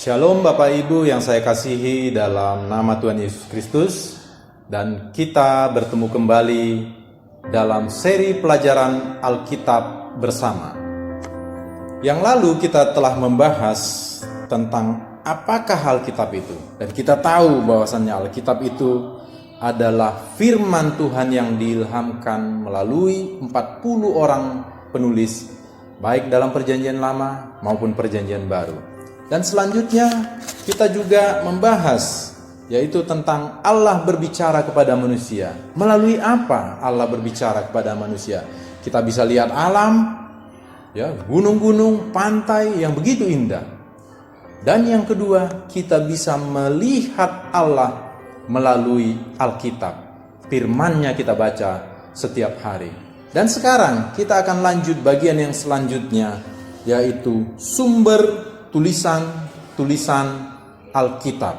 Shalom Bapak Ibu yang saya kasihi dalam nama Tuhan Yesus Kristus, dan kita bertemu kembali dalam seri pelajaran Alkitab bersama. Yang lalu kita telah membahas tentang apakah Alkitab itu, dan kita tahu bahwasannya Alkitab itu adalah firman Tuhan yang diilhamkan melalui 40 orang penulis, baik dalam perjanjian lama maupun perjanjian baru. Dan selanjutnya kita juga membahas yaitu tentang Allah berbicara kepada manusia. Melalui apa Allah berbicara kepada manusia? Kita bisa lihat alam, ya, gunung-gunung, pantai yang begitu indah. Dan yang kedua, kita bisa melihat Allah melalui Alkitab. Firman-Nya kita baca setiap hari. Dan sekarang kita akan lanjut bagian yang selanjutnya, yaitu sumber tulisan Alkitab.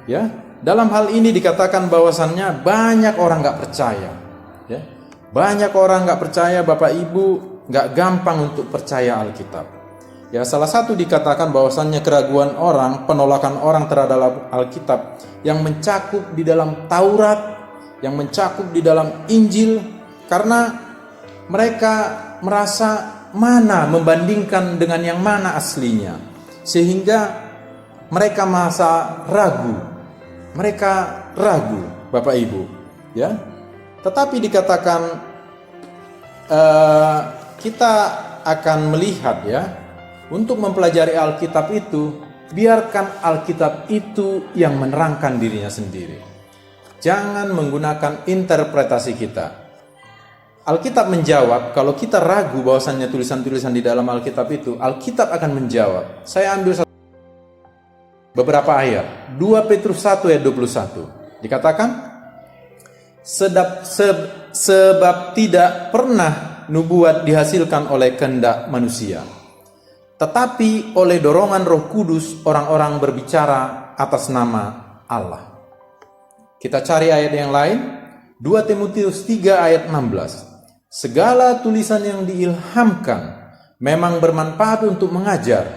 Ya, dalam hal ini dikatakan bahwasannya banyak orang nggak percaya. Ya, banyak orang nggak percaya, Bapak Ibu, nggak gampang untuk percaya Alkitab. Ya, salah satu dikatakan bahwasannya keraguan orang, penolakan orang terhadap Alkitab yang mencakup di dalam Taurat, yang mencakup di dalam Injil, karena mereka merasa mana membandingkan dengan yang mana aslinya. Sehingga mereka merasa ragu. Mereka ragu, Bapak Ibu, ya. Tetapi dikatakan kita akan melihat, ya, untuk mempelajari Alkitab itu, biarkan Alkitab itu yang menerangkan dirinya sendiri. Jangan menggunakan interpretasi kita. Alkitab menjawab. Kalau kita ragu bahwasannya tulisan-tulisan di dalam Alkitab itu, Alkitab akan menjawab. Saya ambil beberapa ayat. 2 Petrus 1 ayat 21. Dikatakan, sebab tidak pernah nubuat dihasilkan oleh kehendak manusia, tetapi oleh dorongan Roh Kudus orang-orang berbicara atas nama Allah. Kita cari ayat yang lain. 2 Timotius 3 ayat 16. Segala tulisan yang diilhamkan memang bermanfaat untuk mengajar,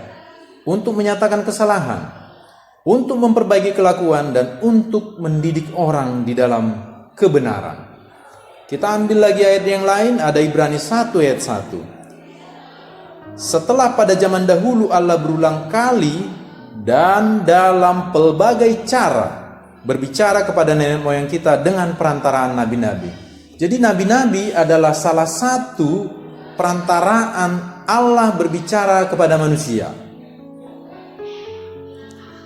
untuk menyatakan kesalahan, untuk memperbaiki kelakuan, dan untuk mendidik orang di dalam kebenaran. Kita ambil lagi ayat yang lain, ada Ibrani 1 ayat 1. Setelah pada zaman dahulu Allah berulang kali dan dalam pelbagai cara berbicara kepada nenek moyang kita dengan perantaraan nabi-nabi. Jadi nabi-nabi adalah salah satu perantaraan Allah berbicara kepada manusia.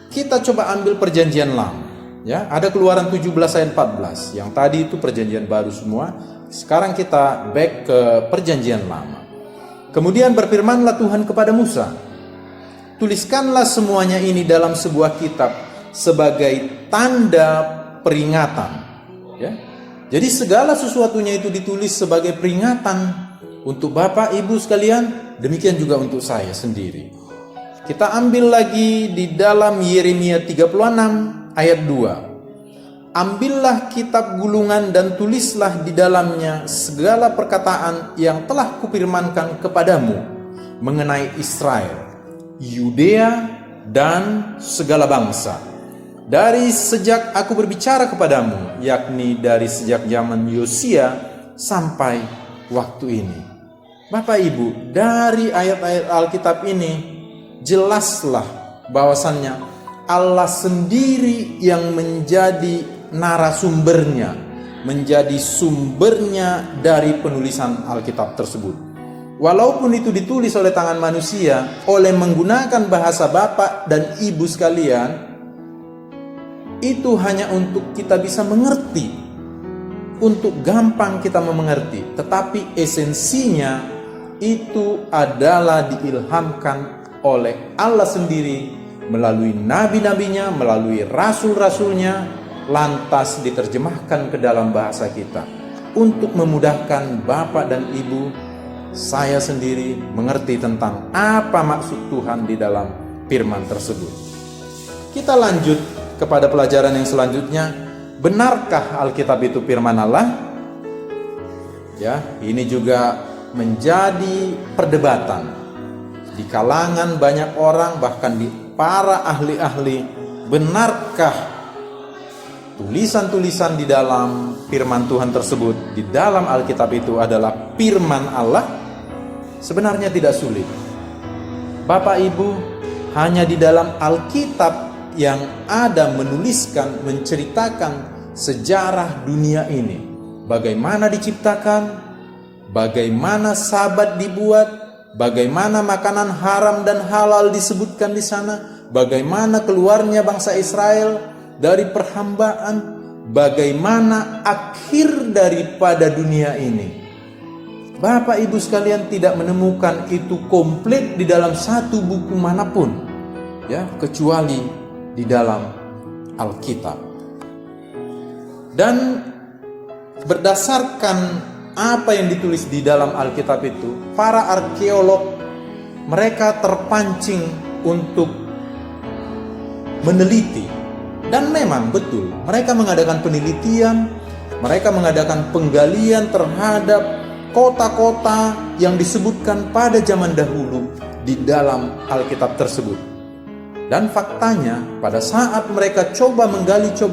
Kita coba ambil perjanjian lama, ya. Ada Keluaran 17 ayat 14. Yang tadi itu perjanjian baru semua. Sekarang kita back ke perjanjian lama. Kemudian berfirmanlah Tuhan kepada Musa, tuliskanlah semuanya ini dalam sebuah kitab sebagai tanda peringatan, ya. Jadi segala sesuatunya itu ditulis sebagai peringatan untuk Bapak Ibu sekalian, demikian juga untuk saya sendiri. Kita ambil lagi di dalam Yeremia 36 ayat 2. Ambillah kitab gulungan dan tulislah di dalamnya segala perkataan yang telah kupirmankan kepadamu mengenai Israel, Yudea, dan segala bangsa. Dari sejak aku berbicara kepadamu, yakni dari sejak zaman Yosia sampai waktu ini. Bapak Ibu, dari ayat-ayat Alkitab ini jelaslah bahwasannya Allah sendiri yang menjadi narasumbernya, menjadi sumbernya dari penulisan Alkitab tersebut. Walaupun itu ditulis oleh tangan manusia, oleh menggunakan bahasa Bapak dan Ibu sekalian, itu hanya untuk kita bisa mengerti, untuk gampang kita mengerti. Tetapi esensinya itu adalah diilhamkan oleh Allah sendiri melalui nabi-nabinya, melalui rasul-rasulnya, lantas diterjemahkan ke dalam bahasa kita untuk memudahkan Bapak dan Ibu, saya sendiri, mengerti tentang apa maksud Tuhan di dalam firman tersebut. Kita lanjut kepada pelajaran yang selanjutnya. Benarkah Alkitab itu firman Allah? Ya, ini juga menjadi perdebatan. di kalangan banyak orang, bahkan di para ahli-ahli, benarkah tulisan-tulisan di dalam firman Tuhan tersebut, di dalam Alkitab itu adalah firman Allah? Sebenarnya tidak sulit. Bapak Ibu, hanya di dalam Alkitab yang ada menuliskan, menceritakan sejarah dunia ini, bagaimana diciptakan, bagaimana Sabat dibuat, bagaimana makanan haram dan halal disebutkan di sana, bagaimana keluarnya bangsa Israel dari perhambaan, bagaimana akhir daripada dunia ini. Bapak Ibu sekalian tidak menemukan itu komplit di dalam satu buku manapun, ya, kecuali di dalam Alkitab. Dan berdasarkan apa yang ditulis di dalam Alkitab itu, para arkeolog mereka terpancing untuk meneliti. Dan memang betul, mereka mengadakan penelitian, mereka mengadakan penggalian terhadap kota-kota yang disebutkan pada zaman dahulu di dalam Alkitab tersebut. Dan faktanya, pada saat mereka coba meneliti,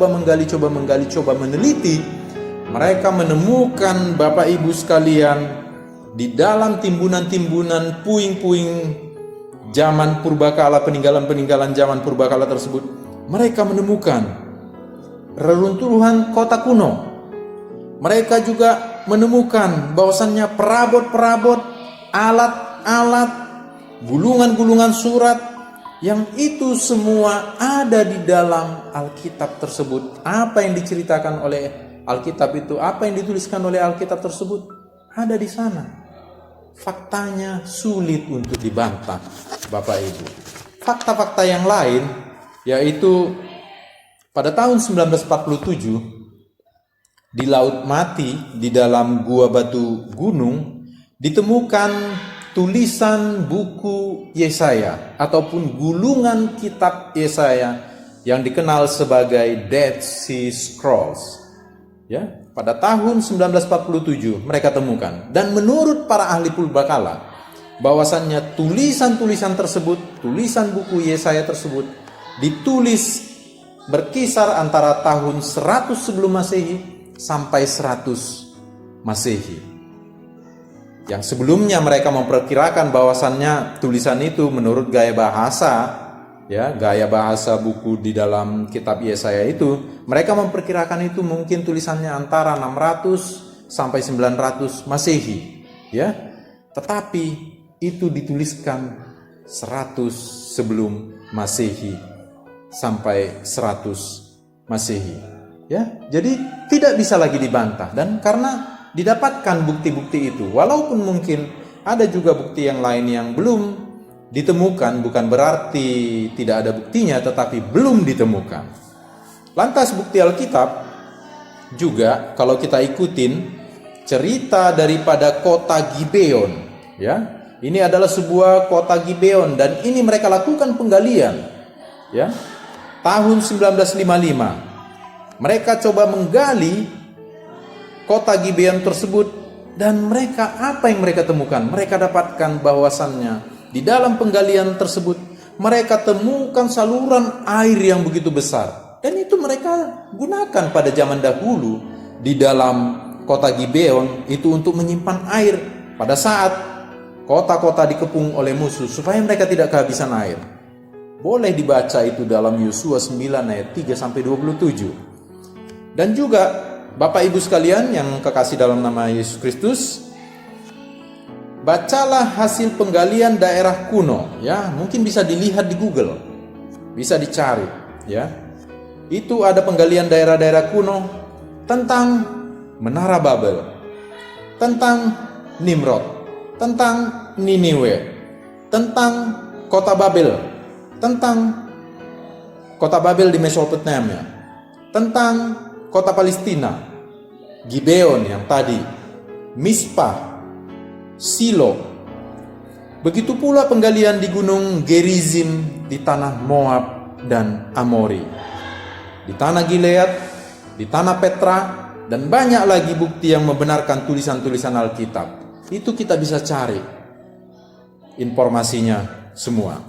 mereka menemukan, Bapak Ibu sekalian, di dalam timbunan-timbunan puing-puing zaman purbakala, peninggalan-peninggalan zaman purbakala tersebut, mereka menemukan reruntuhan kota kuno. Mereka juga menemukan bahwasannya perabot-perabot, alat-alat, gulungan-gulungan surat, yang itu semua ada di dalam Alkitab tersebut. Apa yang diceritakan oleh Alkitab itu, apa yang dituliskan oleh Alkitab tersebut, ada di sana. Faktanya sulit untuk dibantah, Bapak Ibu. Fakta-fakta yang lain, yaitu pada tahun 1947, di Laut Mati, di dalam Gua Batu Gunung, ditemukan tulisan buku Yesaya ataupun gulungan kitab Yesaya yang dikenal sebagai Dead Sea Scrolls. Ya, pada tahun 1947 mereka temukan, dan menurut para ahli purbakala bahwasannya tulisan-tulisan tersebut, tulisan buku Yesaya tersebut ditulis berkisar antara tahun 100 sebelum Masehi sampai 100 Masehi. Yang sebelumnya mereka memperkirakan bahwasannya tulisan itu menurut gaya bahasa, ya, gaya bahasa buku di dalam kitab Yesaya itu, mereka memperkirakan itu mungkin tulisannya antara 600 sampai 900 Masehi, ya. Tetapi itu dituliskan 100 sebelum Masehi sampai 100 Masehi, ya. Jadi tidak bisa lagi dibantah, dan karena didapatkan bukti-bukti itu, walaupun mungkin ada juga bukti yang lain yang belum ditemukan, bukan berarti tidak ada buktinya, tetapi belum ditemukan. Lantas bukti Alkitab juga, kalau kita ikutin cerita daripada kota Gibeon, ya, ini adalah sebuah kota Gibeon, dan ini mereka lakukan penggalian, ya, tahun 1955. Mereka coba menggali kota Gibeon tersebut, dan mereka, apa yang mereka temukan? Mereka dapatkan bahwasannya di dalam penggalian tersebut mereka temukan saluran air yang begitu besar, dan itu mereka gunakan pada zaman dahulu di dalam kota Gibeon itu untuk menyimpan air pada saat kota-kota dikepung oleh musuh, supaya mereka tidak kehabisan air. Boleh dibaca itu dalam Yosua 9 ayat 3 sampai 27. Dan juga Bapak Ibu sekalian yang kekasih dalam nama Yesus Kristus, bacalah hasil penggalian daerah kuno, ya, mungkin bisa dilihat di Google, bisa dicari, ya. Itu ada penggalian daerah-daerah kuno tentang Menara Babel, tentang Nimrod, tentang Niniwe, tentang kota Babel, tentang kota Babel di Mesopotamia, tentang kota Palestina, Gibeon yang tadi, Mispah, Silo. Begitu pula penggalian di gunung Gerizim, di tanah Moab dan Amori, di tanah Gilead, di tanah Petra, dan banyak lagi bukti yang membenarkan tulisan-tulisan Alkitab. Itu kita bisa cari. informasinya semua.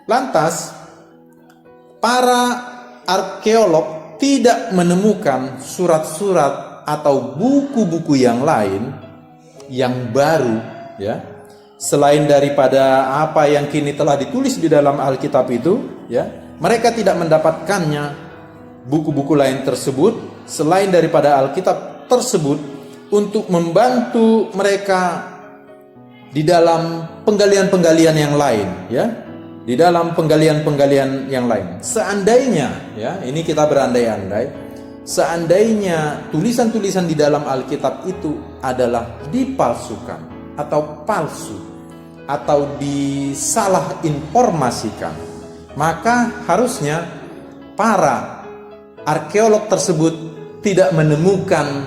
Lantas, para arkeolog tidak menemukan surat-surat atau buku-buku yang lain yang baru, ya, selain daripada apa yang kini telah ditulis di dalam Alkitab itu, ya. Mereka tidak mendapatkannya buku-buku lain tersebut selain daripada Alkitab tersebut untuk membantu mereka di dalam penggalian-penggalian yang lain, ya. Di dalam penggalian-penggalian yang lain. Seandainya, ya, ini kita berandai-andai, seandainya tulisan-tulisan di dalam Alkitab itu adalah dipalsukan atau palsu atau disalah informasikan, maka harusnya para arkeolog tersebut tidak menemukan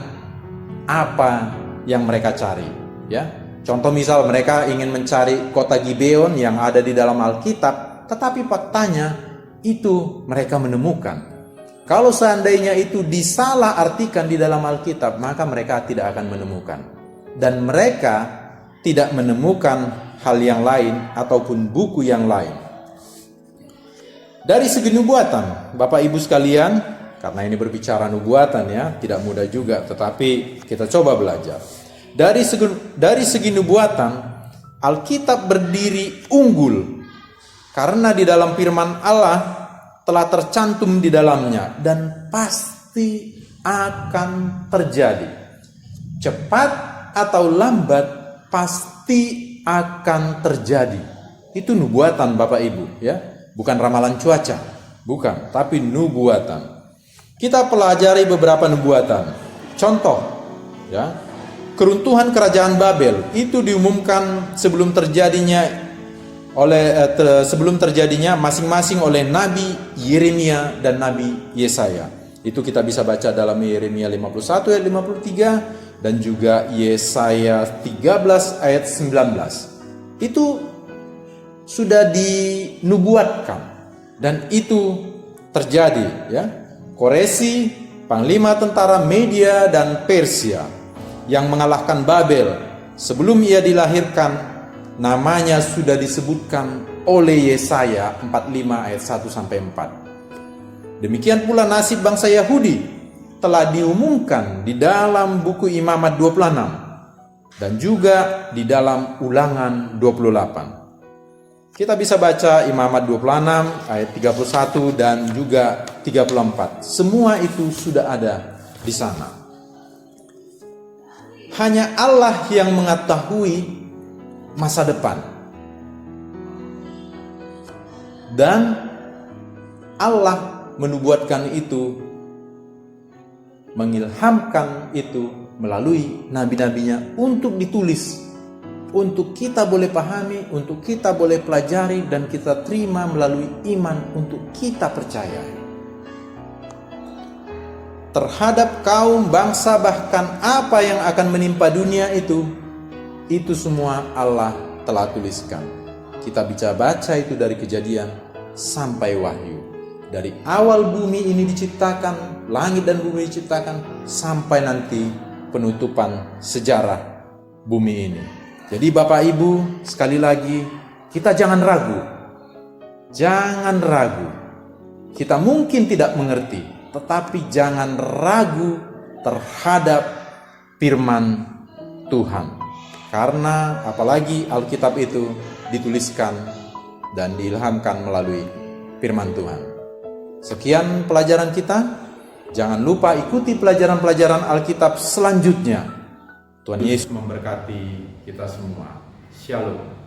apa yang mereka cari, ya. Contoh misal mereka ingin mencari kota Gibeon yang ada di dalam Alkitab, tetapi faktanya itu mereka menemukan. Kalau seandainya itu disalah artikan di dalam Alkitab, maka mereka tidak akan menemukan. Dan mereka tidak menemukan hal yang lain ataupun buku yang lain. Dari segi nubuatan, Bapak Ibu sekalian, karena ini berbicara nubuatan, ya, tidak mudah juga, tetapi kita coba belajar. Dari segi nubuatan, Alkitab berdiri unggul karena di dalam firman Allah telah tercantum di dalamnya dan pasti akan terjadi. Cepat atau lambat pasti akan terjadi. Itu nubuatan, Bapak Ibu, ya. Bukan ramalan cuaca, bukan, tapi nubuatan. Kita pelajari beberapa nubuatan. Contoh, ya. Keruntuhan kerajaan Babel itu diumumkan sebelum terjadinya masing-masing oleh Nabi Yeremia dan Nabi Yesaya. Itu kita bisa baca dalam Yeremia 51 ayat 53 dan juga Yesaya 13 ayat 19. Itu sudah dinubuatkan dan itu terjadi, ya. Koresi, panglima tentara Media dan Persia yang mengalahkan Babel, sebelum ia dilahirkan, namanya sudah disebutkan oleh Yesaya 45 ayat 1 sampai 4. Demikian pula nasib bangsa Yahudi telah diumumkan di dalam buku Imamat 26 dan juga di dalam Ulangan 28. Kita bisa baca Imamat 26 ayat 31 dan juga 34. Semua itu sudah ada di sana. Hanya Allah yang mengetahui masa depan. Dan Allah menubuatkan itu, mengilhamkan itu melalui nabi-nabinya untuk ditulis, untuk kita boleh pahami, untuk kita boleh pelajari dan kita terima melalui iman untuk kita percaya. Terhadap kaum, bangsa, bahkan apa yang akan menimpa dunia itu semua Allah telah tuliskan. Kita bisa baca itu dari Kejadian sampai Wahyu. Dari awal bumi ini diciptakan, langit dan bumi diciptakan, sampai nanti penutupan sejarah bumi ini. Jadi Bapak Ibu, sekali lagi, kita jangan ragu. Jangan ragu. Kita mungkin tidak mengerti, tetapi jangan ragu terhadap firman Tuhan. Karena apalagi Alkitab itu dituliskan dan diilhamkan melalui firman Tuhan. Sekian pelajaran kita. Jangan lupa ikuti pelajaran-pelajaran Alkitab selanjutnya. Tuhan Yesus memberkati kita semua. Shalom.